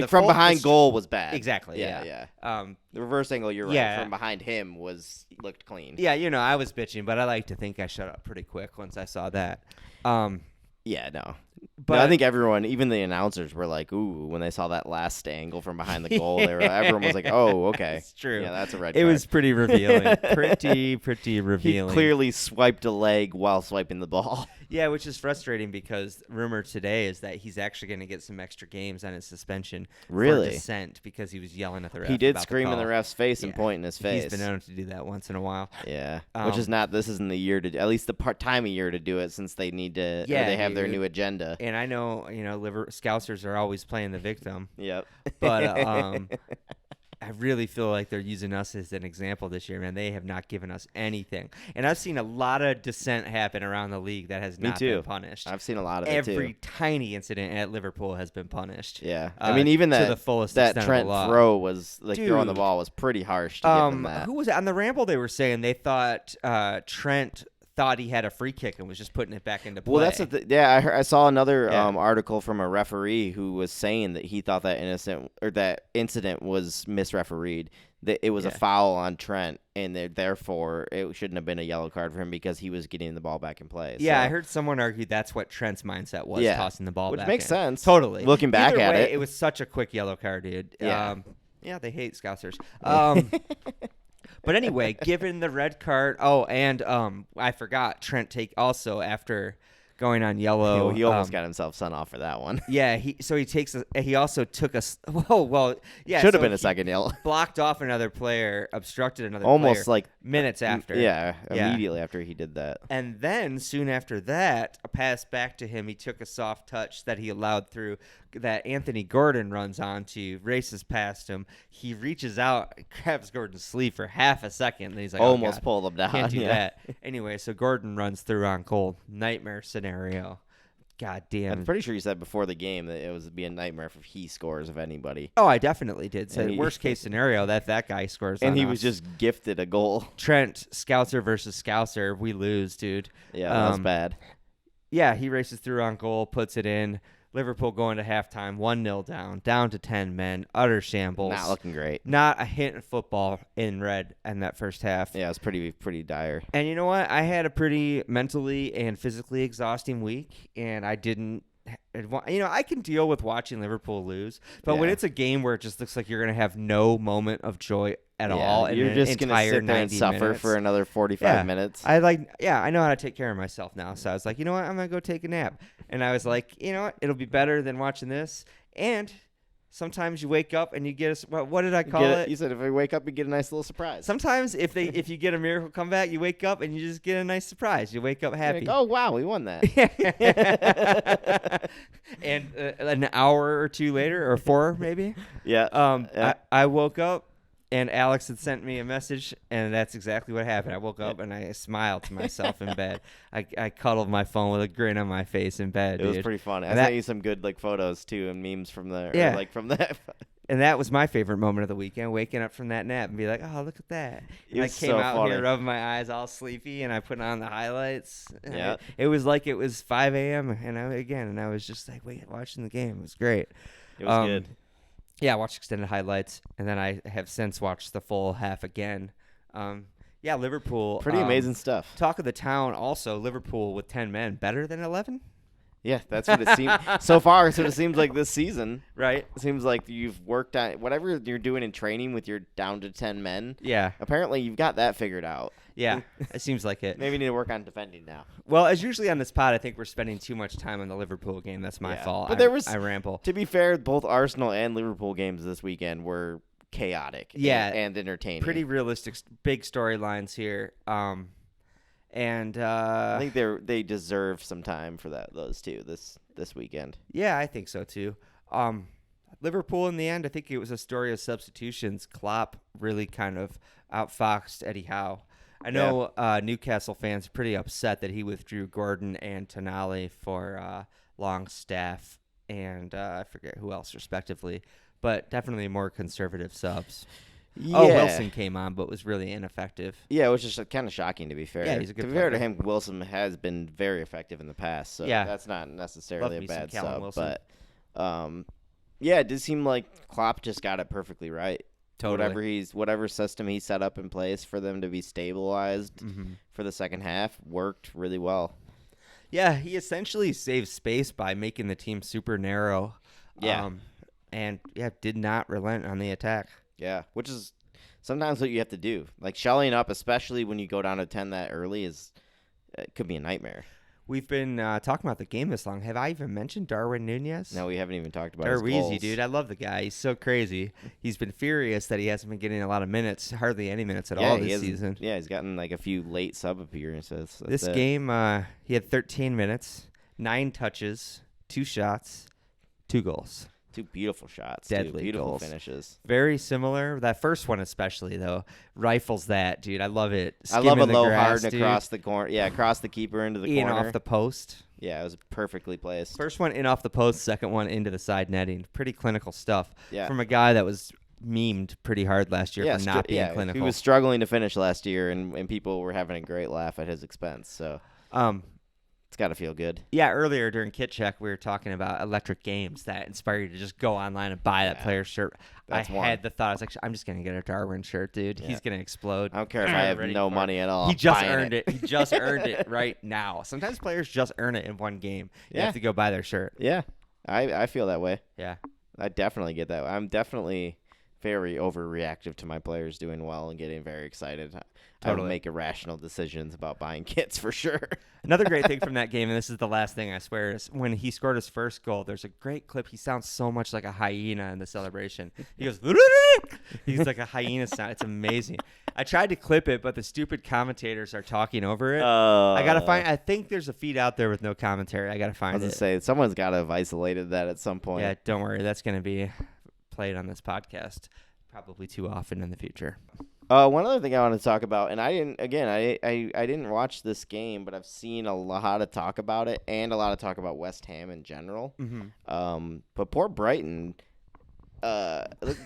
from full- behind the- goal was bad. Exactly. Yeah. Yeah. The reverse angle, you're right. Yeah. From behind him looked clean. Yeah, I was bitching, but I like to think I shut up pretty quick once I saw that. Yeah, no. But No, I think everyone, even the announcers, were like, "Ooh!" when they saw that last angle from behind the goal. Everyone was like, "Oh, okay, It's true. Yeah, that's a red It card." was pretty revealing. pretty He revealing. clearly swiped a leg while swiping the ball. Yeah, which is frustrating because rumor today is that he's actually going to get some extra games on his suspension Really? for dissent because he was yelling at the ref. He did about scream in the call. ref's face and Yeah. point in his face. He's been known to do that once in a while. Yeah, which is not. This isn't the year to. At least the time of year to do it, since they need to. or Yeah, they have their dude. new agenda. And I know, Scousers are always playing the victim, Yep. but I really feel like they're using us as an example this year, man. They have not given us anything. And I've seen a lot of dissent happen around the league that has Me not too. been punished. I've seen a lot of it Every too. tiny incident at Liverpool has been punished. Yeah, I mean, even to that the fullest that extent of Trent the law. throw was like throwing the Dude. ball was pretty harsh to give him that. Who was it? On the Ramble, they were saying they thought Trent thought he had a free kick and was just putting it back into play. Well, that's yeah. I saw another Yeah. article from a referee who was saying that he thought that that incident was misrefereed. That it was a Yeah. foul on Trent, and therefore it shouldn't have been a yellow card for him because he was getting the ball back in play. Yeah, So- I heard someone argue that's what Trent's mindset was, Yeah. tossing the ball Which back makes in. sense. Totally. Looking back Either at way, it. it was such a quick yellow card, dude. Yeah. Yeah, they hate Scousers. But anyway, given the red card, and I forgot Trent after going on yellow. He almost got himself sent off for that one. Yeah, he also took yeah. Should have so been a he second yellow. blocked off another player, obstructed another Almost player like minutes after. Yeah, Yeah. immediately after he did that. And then soon after that, a pass back to him, he took a soft touch that he allowed through that Anthony Gordon runs onto, races past him. He reaches out, grabs Gordon's sleeve for half a second, and he's like, Almost oh, God, pulled him down. can't do yeah. that. Anyway, so Gordon runs through on goal. Nightmare scenario. God damn. I'm pretty sure you said before the game that it was be a nightmare if he scores of anybody. Oh, I definitely did. So And worst case scenario, that guy scores And on he us. was just gifted a goal. Trent, Scouser versus Scouser. We lose, dude. Yeah, that was bad. Yeah, he races through on goal, puts it in. Liverpool going to halftime, 1-0 down to 10 men, utter shambles. Not looking great. Not a hint of football in red in that first half. Yeah, it was pretty dire. And you know what? I had a pretty mentally and physically exhausting week, and I didn't. I can deal with watching Liverpool lose, but when Yeah. it's a game where it just looks like you're going to have no moment of joy at all, and you're just going gonna to sit there and suffer for another 45 minutes. I know how to take care of myself now. So I was like, you know what? I'm going to go take a nap. And I was like, you know what? It'll be better than watching this. And sometimes you wake up and you get what did I call it? You said if I wake up, you get a nice little surprise. Sometimes if you get a miracle comeback, you wake up and you just get a nice surprise. You wake up happy. Like, oh, wow, we won that. And an hour or two later, or 4 maybe, Yeah. I woke up and Alex had sent me a message, and that's exactly what happened. I woke up and I smiled to myself in bed. I cuddled my phone with a grin on my face in bed. It was dude. pretty funny. I And sent you some good photos too and memes from there. Yeah. From that. And that was my favorite moment of the weekend, waking up from that nap and be like, oh, look at that. And I was came so out funny. here, rubbing my eyes all sleepy, and I put on the highlights. Yeah. It was like it was 5 a.m., and I was just like, watching the game. It was great. It was good. Yeah, I watched extended highlights, and then I have since watched the full half again. Liverpool. Pretty amazing stuff. Talk of the town also, Liverpool with 10 men, better than 11? Yeah, that's what it seems. So far, it's what it seems like this season. Right. It seems like you've worked on whatever you're doing in training with your down to 10 men. Yeah. Apparently, you've got that figured out. Yeah, it seems like it. Maybe you need to work on defending now. Well, as usually on this pod, I think we're spending too much time on the Liverpool game. That's my Yeah. fault. But I ramble. To be fair, both Arsenal and Liverpool games this weekend were chaotic. Yeah. and entertaining. Pretty realistic, big storylines here. I think they deserve some time for those two this weekend. Yeah, I think so too. Liverpool in the end, I think it was a story of substitutions. Klopp really kind of outfoxed Eddie Howe. I know Newcastle fans are pretty upset that he withdrew Gordon and Tonali for Longstaff and I forget who else respectively, but definitely more conservative subs. Yeah. Oh, Wilson came on, but was really ineffective. Yeah, which is kind of shocking to be fair. Yeah, he's a good To be fair to player. him, Wilson has been very effective in the past, so Yeah. that's not necessarily Love a me some bad Callum sub. Wilson. But yeah, it did seem like Klopp just got it perfectly right. Totally. Whatever system he set up in place for them to be stabilized Mm-hmm. for the second half worked really well. Yeah, he essentially saved space by making the team super narrow. Yeah. Did not relent on the attack. Yeah, which is sometimes what you have to do. Like shelling up, especially when you go down to 10 that early, it could be a nightmare. We've been talking about the game this long. Have I even mentioned Darwin Nunez? No, we haven't even talked about his Darweezy, goals. dude. I love the guy. He's so crazy. He's been furious that he hasn't been getting a lot of minutes, hardly any minutes at all this season. Yeah, he's gotten like a few late sub appearances. This game, he had 13 minutes, 9 touches, 2 shots, 2 goals. 2 beautiful shots. Deadly beautiful goals. finishes. Very similar. That first one especially, though. Rifles that, dude. I love it. I love a Skimming the low grass, hard dude. across the corner. Yeah, across the keeper into the In corner. off the post. Yeah, it was perfectly placed. First one in off the post, second one into the side netting. Pretty clinical stuff Yeah. from a guy that was memed pretty hard last year for not being clinical. He was struggling to finish last year, and people were having a great laugh at his expense. So it's got to feel good. Yeah, earlier during Kit Check, we were talking about electric games that inspire you to just go online and buy that player's shirt. That's I one. had the thought, I was like, I'm just going to get a Darwin shirt, dude. Yeah. He's going to explode. I don't care if I have Ready no for it. money at all. He just Buying earned it. He just earned it right now. Sometimes players just earn it in one game. You Yeah. have to go buy their shirt. Yeah, I feel that way. Yeah. I definitely get that. I'm definitely very overreactive to my players doing well and getting very excited. I will Totally. make irrational decisions about buying kits for sure. Another great thing from that game, and this is the last thing I swear, is when he scored his first goal. There's a great clip. He sounds so much like a hyena in the celebration. He goes, he's like a hyena sound. It's amazing. I tried to clip it, but the stupid commentators are talking over it. I gotta find. I think there's a feed out there with no commentary. I gotta I find was it. gonna say someone's got to have isolated that at some point. Yeah, don't worry. That's gonna be played on this podcast probably too often in the future. One other thing I want to talk about, and I didn't watch this game, but I've seen a lot of talk about it and a lot of talk about West Ham in general. Mm-hmm. But poor Brighton.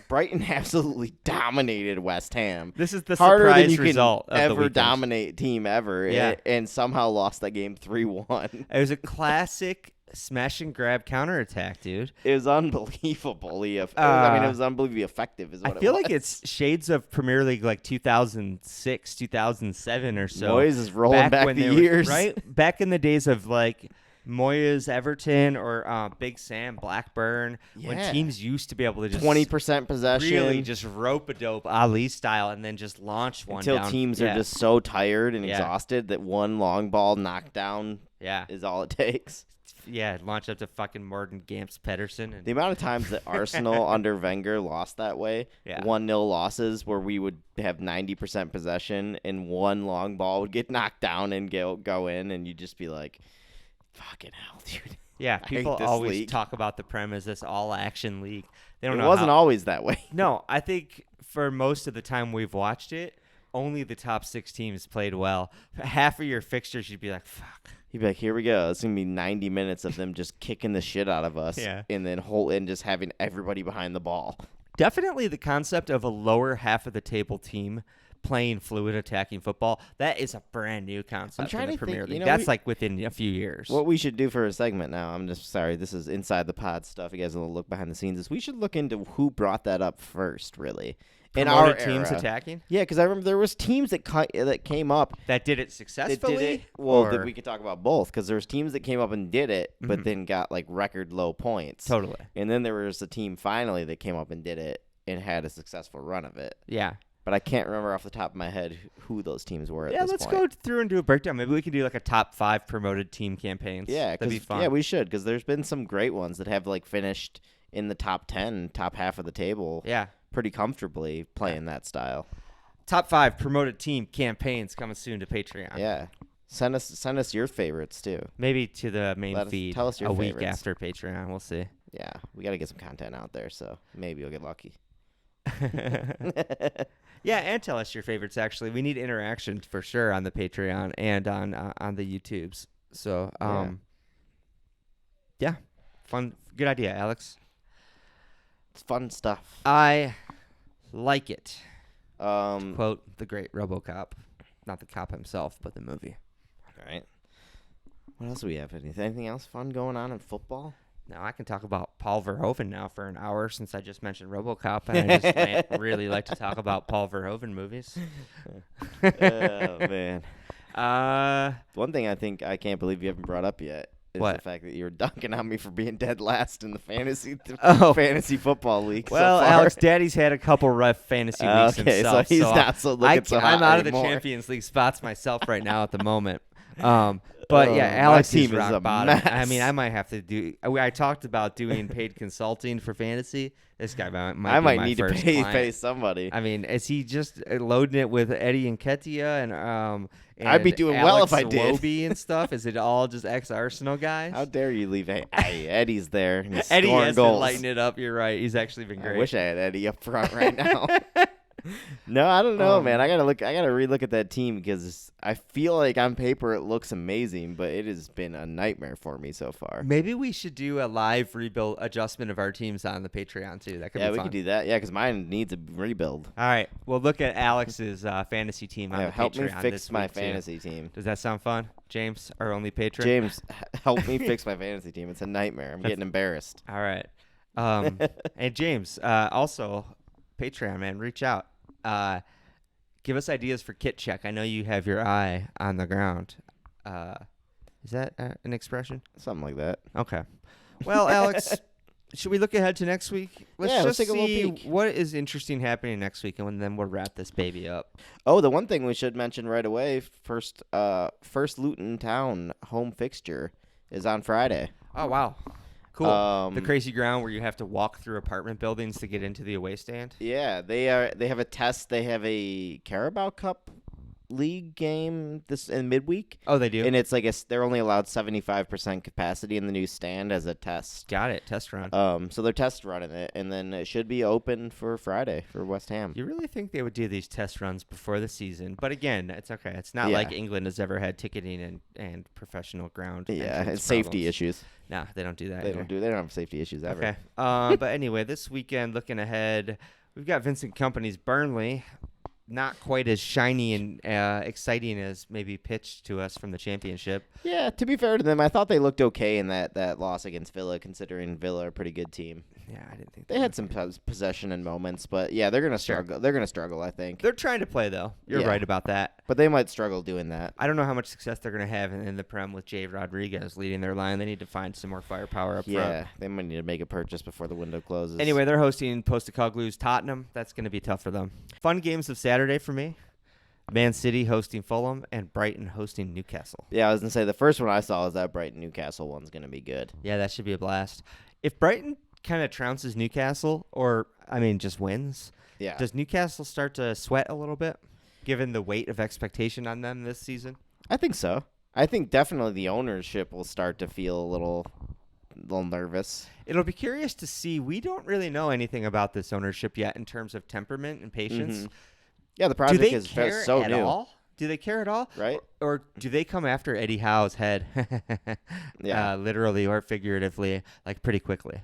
Brighton absolutely dominated West Ham. This is the Harder than surprise you can result of the ever weekend. dominate team ever. Yeah. and somehow lost that game 3-1. It was a classic smash and grab counterattack, dude. It was unbelievably. It was unbelievably effective. Is what I feel it was. like it's shades of Premier League, like 2006, 2007 or so. Moyes is rolling back when the they were- years, right? Back in the days of like Moyes, Everton, or Big Sam, Blackburn, when Yeah. teams used to be able to just 20% possession. really just rope-a-dope Ali style and then just launch one until down. teams Yeah. are just so tired and Yeah. exhausted that one long ball knockdown yeah, is all it takes. launch up to fucking Morten Gamps Pedersen. And The amount of times that Arsenal under Wenger lost that way, Yeah. 1-0 losses where we would have 90% possession and one long ball would get knocked down and go in, and you'd just be like, fucking hell, dude. yeah, I hate people this always league. talk about the Prem as this all-action league. They don't It know wasn't how- always that way. No, I think for most of the time we've watched it, only the top 6 teams played well. Half of your fixtures, you'd be like, fuck. You'd be like, here we go. It's going to be 90 minutes of them just kicking the shit out of us Yeah. and then just having everybody behind the ball. Definitely the concept of a lower half of the table team playing fluid attacking football, that is a brand new concept trying in the to Premier think, League. you know, That's like within a few years. What we should do for a segment now, I'm just sorry, this is inside the pod stuff. You guys will look behind the scenes. Is we should look into who brought that up first, really. In our Promoted teams era. attacking? Yeah, because I remember there was teams that came up That did it that successfully? did it. Well, or- we could talk about both because there was teams that came up and did it, but Mhm. then got like record low points. Totally. And then there was a team finally that came up and did it and had a successful run of it. Yeah. But I can't remember off the top of my head who those teams were at Yeah, this let's point. go through and do a breakdown. Maybe we can do like a top 5 promoted team campaigns. Yeah, that'd be fun. yeah, we should because there's been some great ones that have like finished in the top 10, top half of the table Yeah. pretty comfortably playing that style. Top 5 promoted team campaigns coming soon to Patreon. Yeah. Send us your favorites too. Maybe to the main feed tell us your a week favorites. after Patreon. We'll see. Yeah, we got to get some content out there, so maybe you'll get lucky. Yeah, and tell us your favorites. Actually, we need interaction for sure on the Patreon and on the YouTubes. So, yeah, fun, good idea, Alex. It's fun stuff. I like it. All Quote the great RoboCop, not the cop himself, but the movie. right. What else do we have? Anything else fun going on in football? Now I can talk about Paul Verhoeven now for an hour since I just mentioned RoboCop, and I just really like to talk about Paul Verhoeven movies. Oh man. One thing I can't believe you haven't brought up yet is What? the fact that you were dunking on me for being dead last in the fantasy Oh. fantasy football league. Well, so far. Alex, Daddy's had a couple rough fantasy weeks Okay, himself, so he's so not so looking so hot I'm out of the anymore. Champions League spots myself right now at the moment. But yeah, my Alex team is rock is a bottom. I mess. mean, I might have to do. I talked about doing paid consulting for fantasy. This guy might I be might my need to first pay client. somebody. I mean, is he just loading it with Eddie Nketiah and I'd be doing well Alex if I did. Iwobi and stuff? Is it all just ex-Arsenal guys? How dare you leave? Hey, Eddie's there. And he's Eddie scoring has goals. been lighting it up. You're right. He's actually been great. I wish I had Eddie up front right now. No, I don't know, man. I gotta relook at that team because I feel like on paper it looks amazing, but it has been a nightmare for me so far. Maybe we should do a live rebuild adjustment of our teams on the Patreon too. That could Yeah, be we fun. could do that. Yeah, because mine needs a rebuild. All right. Well, look at Alex's fantasy team on Yeah, the help Patreon me fix this my week, too. fantasy team. Does that sound fun, James, our only patron? James, help me fix my fantasy team. It's a nightmare. I'm getting embarrassed. All right. And James, also Patreon, man, reach out. Give us ideas for kit check. I know you have your eye on the ground. Is that an expression? Something like that. Okay. Well, Alex, Should we look ahead to next week? Let's just take a little see peek. what is interesting happening next week, and then we'll wrap this baby up. Oh, the one thing we should mention right away, first Luton Town home fixture is on Friday. Oh, wow. Cool. The Um, crazy ground where you have to walk through apartment buildings to get into the away stand. Yeah, they have a test. They have a Carabao Cup League game this in midweek. Oh, they do? And it's like they're only allowed 75% capacity in the new stand as a test. Got it. Test run. So they're test running it, and then it should be open for Friday for West Ham. You really think they would do these test runs before the season? But again, it's okay. It's not Yeah. like England has ever had ticketing and professional ground. Yeah, entrance it's safety problems. issues. No, they don't do that. They here. don't have safety issues ever. Okay. But anyway, this weekend, looking ahead, we've got Vincent Kompany's Burnley. Not quite as shiny and exciting as maybe pitched to us from the championship. Yeah, to be fair to them, I thought they looked okay in that loss against Villa, considering Villa are a pretty good team. Yeah, I didn't think They had some possession and moments, but yeah, they're gonna struggle. They're gonna struggle, I think. They're trying to play, though. You're Yeah. right about that. But they might struggle doing that. I don't know how much success they're going to have in the Prem with Jay Rodriguez leading their line. They need to find some more firepower up Yeah, front. they might need to make a purchase before the window closes. Anyway, they're hosting Postecoglou's Tottenham. That's going to be tough for them. Fun games of Saturday for me. Man City hosting Fulham and Brighton hosting Newcastle. Yeah, I was gonna say the first one I saw was that Brighton Newcastle one's gonna be good. Yeah, that should be a blast. If Brighton kind of trounces Newcastle, or, just wins, Yeah. does Newcastle start to sweat a little bit, given the weight of expectation on them this season? I think so. I think definitely the ownership will start to feel a little nervous. It'll be curious to see. We don't really know anything about this ownership yet in terms of temperament and patience. Yeah, the Do project they is care so at new, all? Do they care at all? right? Or do they come after Eddie Howe's head, Yeah. literally or figuratively, like pretty quickly?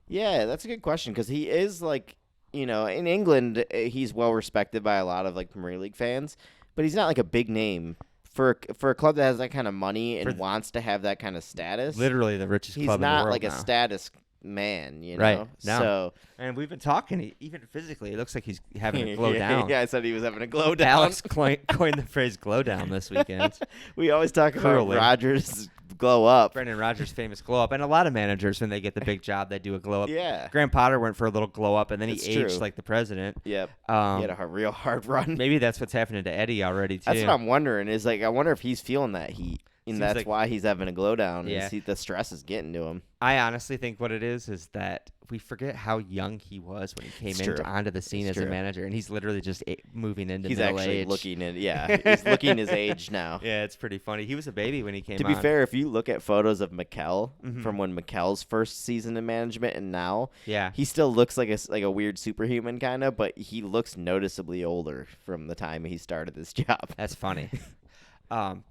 Yeah, that's a good question because he is like, in England, he's well respected by a lot of like Premier League fans, but he's not like a big name for a club that has that kind of money and wants to have that kind of status. Literally the richest He's club in the not world like now. a status man, Right. No. So And we've been talking, even physically, it looks like he's having a glow down. Yeah, I said he was having a glow down. Alex coined the phrase glow down this weekend. We always talk Cruelly. about Rodgers glow up. Brendan Rodgers' famous glow up. And a lot of managers, when they get the big job, they do a glow up. Yeah. Graham Potter went for a little glow up, and then he It's aged true. like the president. Yep. He had a real hard run. Maybe that's what's happening to Eddie already, too. That's what I'm wondering. Is like I wonder if he's feeling that heat, and Seems that's like- why he's having a glow down. Yeah. The stress is getting to him. I honestly think what it is that we forget how young he was when he came It's true. onto the scene It's as a true. manager, and he's literally just moving into He's middle actually age. looking in. Yeah, he's looking his age now. Yeah, it's pretty funny. He was a baby when he came To on. be fair, if you look at photos of Mikel Mhm. from when Mikel's first season in management and now, Yeah. he still looks like a weird superhuman kind of, but he looks noticeably older from the time he started this job. That's funny.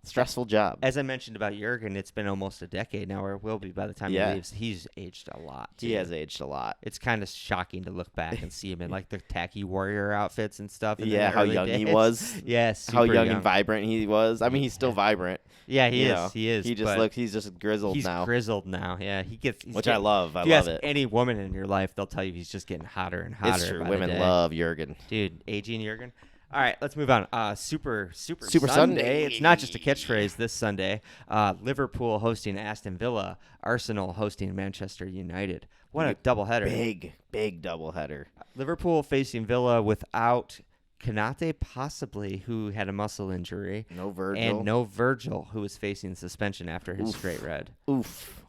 Stressful job. As I mentioned about Jurgen, it's been almost a decade now, or it will be by the time he Yeah. leaves. He's aged a lot. He too. has aged a lot. It's kind of shocking to look back and see him in like the tacky warrior outfits and stuff. in the Yeah, how early young he days. was. Yes, How super young and vibrant he was. I mean, he's still vibrant. Yeah, he you is. know. He is. He just but he's just grizzled he's now. grizzled now. Yeah, he's Which I love. I If you love ask it. any woman in your life, they'll tell you he's just getting hotter and hotter. It's true. by the Women day. love Jurgen. Dude, aging Jurgen. All right, let's move on. Super Super Sunday. It's not just a catchphrase this Sunday. Liverpool hosting Aston Villa. Arsenal hosting Manchester United. What a doubleheader. Big doubleheader. Liverpool facing Villa without Konate, possibly, who had a muscle injury. No Virgil. And no Virgil, who was facing suspension after his straight red. Oof.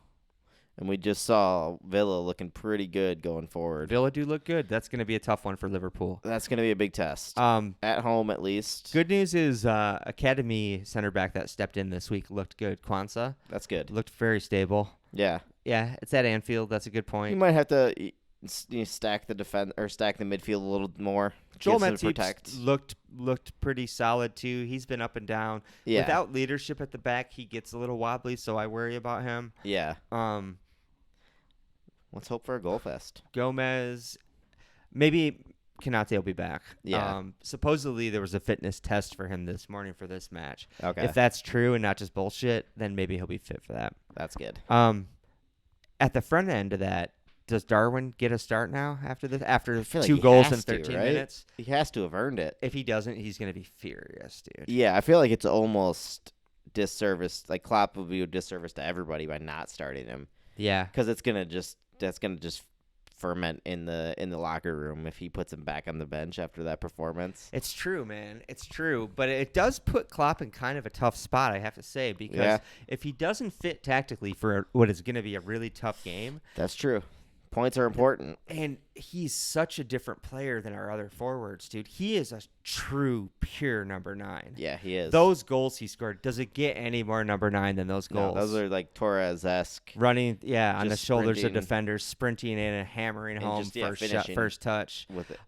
And we just saw Villa looking pretty good going forward. Villa do look good. That's going to be a tough one for Liverpool. That's going to be a big test. At home, at least. Good news is Academy center back that stepped in this week looked good. Kwanzaa That's good. looked very stable. Yeah. Yeah, it's at Anfield. That's a good You point. might have to stack the midfield a little more. Joel Give some Matip protect. looked pretty solid too. He's been up and down. Yeah. Without leadership at the back, he gets a little wobbly, so I worry about him. Yeah. Let's hope for a goal fest. Gomez, maybe Konate will be back. Yeah. Supposedly there was a fitness test for him this morning for this match. Okay. If that's true and not just bullshit, then maybe he'll be fit for that. That's good. At the front end of that, does Darwin get a start now after this? After I feel like 2 he goals has in to, 13 right? minutes? He has to have earned it. If he doesn't, he's going to be furious, dude. Yeah, I feel like it's almost disservice. Like Klopp would be a disservice to everybody by not starting him Yeah. because it's gonna just gonna just ferment in the locker room if he puts him back on the bench after that performance. It's true, man. It's true. But it does put Klopp in kind of a tough spot, I have to say, because if he doesn't fit tactically for what is going to be a really tough game. That's true. Points are important. And he's such a different player than our other forwards, dude. He is a true, pure number 9. Yeah, he is. Those goals he scored, does it get any more number 9 than those goals? No, those are like Torres-esque. Running, on the shoulders sprinting. of defenders, sprinting in and hammering And home just, yeah, first shot, finishing first touch. With it.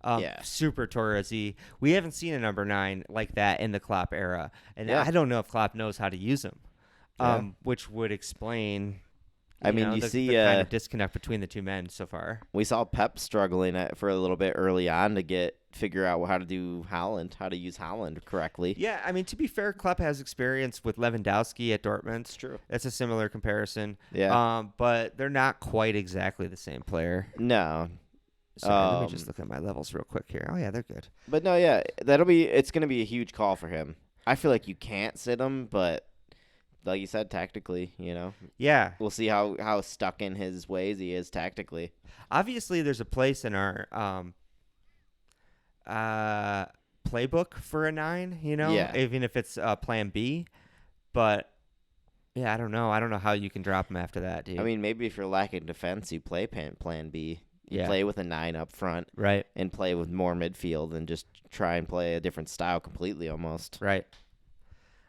Super Torres-y. We haven't seen a number 9 like that in the Klopp era. And Yeah. I don't know if Klopp knows how to use him, Yeah. which would explain... you the see kind of disconnect between the two men so far. we saw Pep struggling for a little bit early on to figure out how to use Haaland correctly. Yeah, I mean, to be fair, Klopp has experience with Lewandowski at Dortmund. It's true. That's a similar comparison. Yeah. But they're not quite exactly the same player. No. Sorry, let me just look at my levels real quick here. Oh, yeah, they're good. But no, yeah, it's going to be a huge call for him. I feel like you can't sit him, but like you said, tactically, Yeah. we'll see how stuck in his ways he is tactically. Obviously, there's a place in our playbook for a 9, Yeah. even if it's plan B. But, yeah, I don't know. I don't know how you can drop him after that, dude. I mean, maybe if you're lacking defense, you play plan B. You play with a 9 up front. Right. And play with more midfield and just try and play a different style completely almost. Right.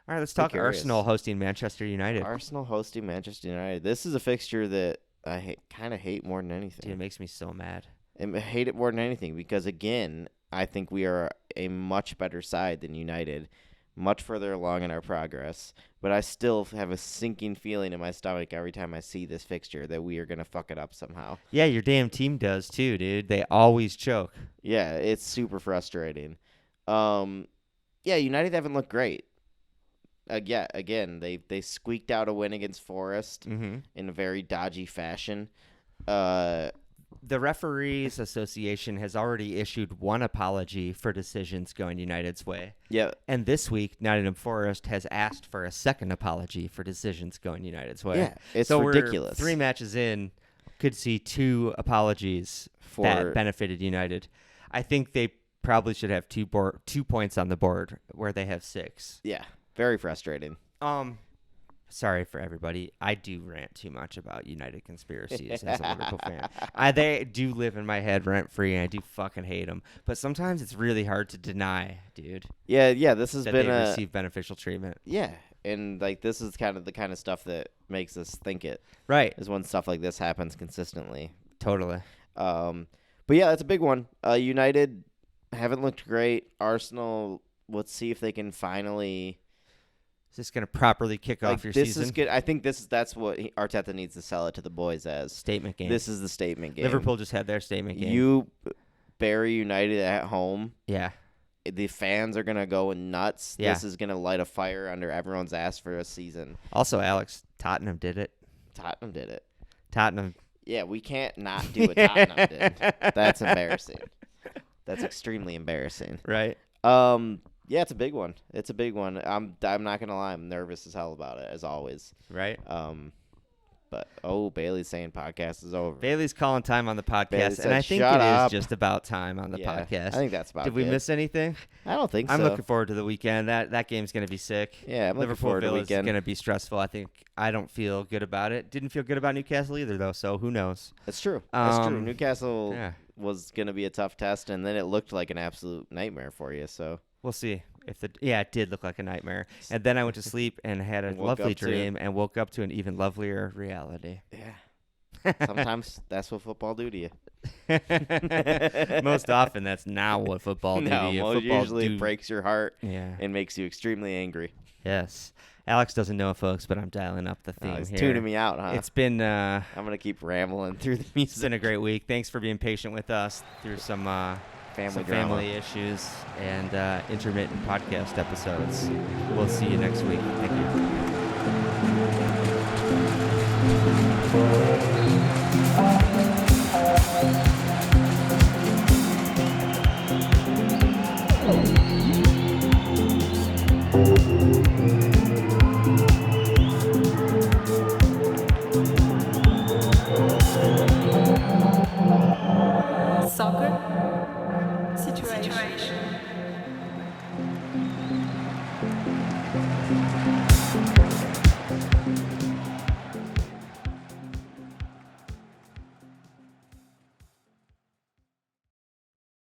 All right, let's talk curious. Arsenal hosting Manchester United. Arsenal hosting Manchester United. This is a fixture that I kind of hate more than anything. Dude, it makes me so mad. I hate it more than anything because, again, I think we are a much better side than United, much further along in our progress. But I still have a sinking feeling in my stomach every time I see this fixture that we are going to fuck it up somehow. Yeah, your damn team does too, dude. They always choke. Yeah, it's super frustrating. United haven't looked great. Again, they squeaked out a win against Forest in a very dodgy fashion. The Referees Association has already issued one apology for decisions going United's way. Yeah. And this week, Nottingham Forest has asked for a second apology for decisions going United's way. Yeah, it's so ridiculous. We're 3 matches in, could see 2 apologies that benefited United. I think they probably should have 2 points on the board where they have 6. Yeah. Very frustrating. Sorry for everybody. I do rant too much about United conspiracies as a Liverpool fan. They do live in my head rent-free, and I do fucking hate them. But sometimes it's really hard to deny, dude. Yeah, this has that been they receive beneficial treatment. Yeah, and like this is kind of the kind of stuff that makes us think it. Right. Is when stuff like this happens consistently. Totally. But yeah, that's a big one. United haven't looked great. Arsenal, let's see if they can finally... Is this going to properly kick off your this season? Is good. I think that's what Arteta needs to sell it to the boys as. Statement game. This is the statement game. Liverpool just had their statement game. You bury United at home. Yeah. The fans are going to go nuts. Yeah. This is going to light a fire under everyone's ass for a season. Also, Alex, Tottenham did it. Tottenham did it. Tottenham. Yeah, we can't not do what Tottenham did. That's embarrassing. That's extremely embarrassing. Right. Yeah, it's a big one. It's a big one. I'm not gonna lie. I'm nervous as hell about it, as always. Right. But Bailey's saying podcast is over. Bailey's calling time on the podcast, Bailey and said, I think "Shut it up." is just about time on the Yeah, podcast. I think that's about Did we good. miss anything? I don't think so. I'm looking forward to the weekend. That game's going to be sick. Yeah, I'm looking forward to the Liverpool is weekend. going to be stressful. I don't feel good about it. Didn't feel good about Newcastle either, though, so who knows? That's true. That's true. Um, Newcastle yeah. was going to be a tough test, and then it looked like an absolute nightmare for you. So We'll see. It did look like a nightmare. And then I went to sleep and had a And woke lovely up to- dream and woke up to an even lovelier reality. yeah, sometimes that's what football do to you. Most often, that's not what football do No, to you. most Football usually do- it breaks your heart Yeah. and makes you extremely angry. Yes. Alex doesn't know, folks, but I'm dialing up the theme He's here. tuning me out, huh? It's been I'm gonna keep rambling through the it's music. been a great week. Thanks for being patient with us through some Family drama. family issues and intermittent podcast episodes. We'll see you next week. Thank you.